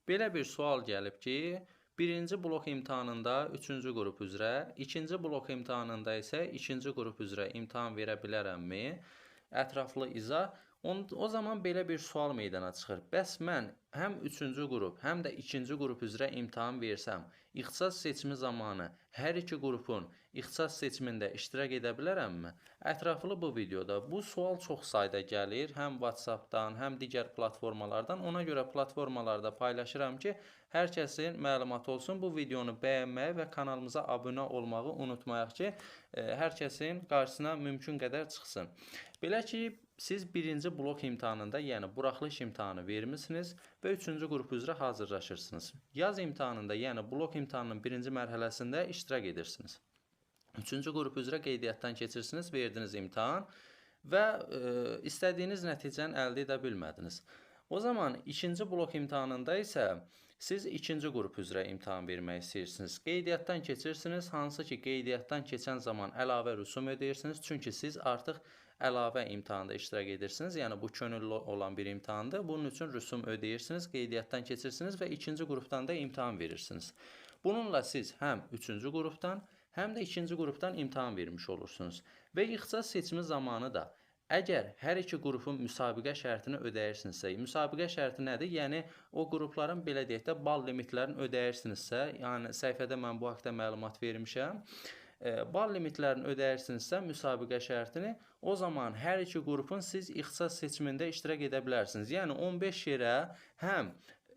Belə bir sual gəlib ki, birinci blok imtahanında 3-cü qrup üzrə, ikinci blok imtahanında isə 2-ci qrup üzrə imtahan verə bilərəmmi? Ətraflı izah. O zaman belə bir sual meydana çıxır. Bəs mən həm 3-cü qrup, həm də 2-ci qrup üzrə imtahan versəm, ixtisas seçimi zamanı hər iki qrupun ixtisas seçimində iştirak edə bilərəmmi? Ətraflı bu videoda bu sual çox sayda gəlir, həm WhatsApp-dan, həm digər platformalardan. Ona görə platformalarda paylaşıram ki, hər kəsin məlumatı olsun. Bu videonu bəyənməyi və kanalımıza abunə olmağı unutmayaq ki, hər kəsin qarşısına mümkün qədər çıxsın. Belə ki, siz birinci blok imtahanında, yəni buraxılış imtahanı vermisiniz və 3-cü qrup üzrə hazırlaşırsınız. Yaz imtahanında, yəni blok imtahanının birinci mərhələsində iştirak edirsiniz. 3-cü qrup üzrə qeydiyyatdan keçirsiniz, verdiniz imtahan və istədiyiniz nəticəni əldə edə bilmədiniz. O zaman ikinci blok imtahanında isə siz 2-ci qrup üzrə imtahan vermək istəyirsiniz. Qeydiyyatdan keçirsiniz, hansı ki qeydiyyatdan keçən zaman əlavə rüsum ödeyirsiniz. Çünki siz artıq əlavə imtahanda iştirak edirsiniz. Yəni bu könüllü olan bir imtahandır. Bunun üçün rüsum ödeyirsiniz, qeydiyyatdan keçirsiniz və 2-ci qrupdan da imtahan verirsiniz. Bununla siz həm 3-cü qrupdan, həm də 2-ci qrupdan imtahan vermiş olursunuz. Və ixtisas seçimi zamanı da əgər hər iki qrupun müsabiqə şərtini ödəyirsinizsə, müsabiqə şərti nədir? Yəni o qrupların belə deyək də bal limitlərini ödəyirsinizsə, yəni səhifədə mən bu haqqda məlumat vermişəm. Bal limitlərini ödəyirsinizsə, müsabiqə şərtini, o zaman hər iki qrupun siz ixtisas seçimində iştirak edə bilərsiniz. Yəni 15 yerə həm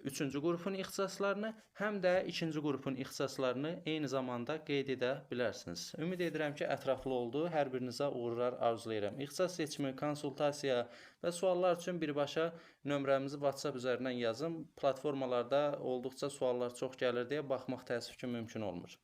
3-cü qrupun ixtisaslarını, həm də 2-ci qrupun ixtisaslarını eyni zamanda qeyd edə bilərsiniz. Ümid edirəm ki, ətraflı oldu. Hər birinizə uğurlar arzulayıram. İxtisas seçimi, konsultasiya və suallar üçün birbaşa nömrəmizi WhatsApp üzərindən yazın. Platformalarda olduqca suallar çox gəlir deyə baxmaq təəssüf ki, mümkün olmur.